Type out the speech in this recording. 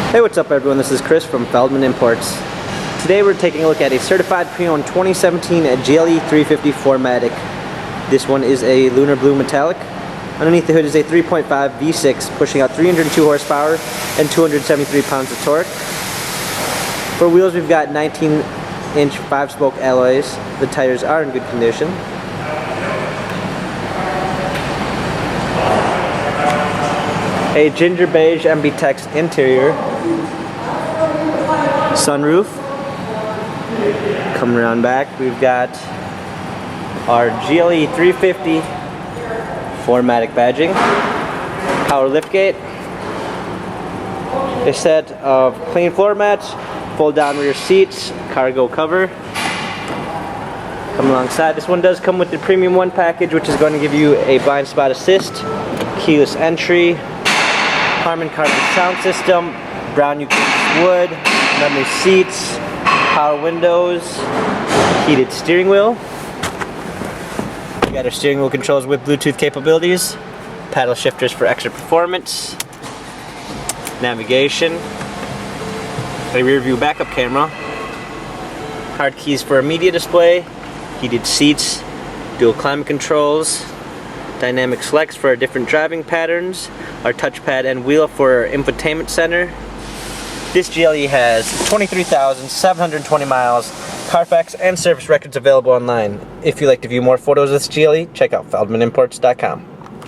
Hey, what's up everyone? This is Chris from Feldmann Imports. Today we're taking a look at a certified pre-owned 2017 GLE 350 4MATIC. This one is a lunar blue metallic. Underneath the hood is a 3.5 V6 pushing out 302 horsepower and 273 pounds of torque. For wheels we've got 19-inch 5-spoke alloys. The tires are in good condition. A ginger beige MB-Tex interior. Sunroof. Coming around back, we've got our GLE 350 4MATIC badging. Power liftgate. A set of clean floor mats, fold down rear seats, cargo cover. Come alongside. This one does come with the Premium 1 package, which is going to give you a blind spot assist, keyless entry, Harman Kardon sound system, brown eucalyptus wood, memory seats, power windows, heated steering wheel. We got our steering wheel controls with Bluetooth capabilities, paddle shifters for extra performance, navigation, a rear view backup camera, hard keys for a media display, heated seats, dual climate controls, dynamic selects for our different driving patterns, our touchpad and wheel for our infotainment center. This GLE has 23,720 miles, Carfax and service records available online. If you'd like to view more photos of this GLE, check out feldmannimports.com.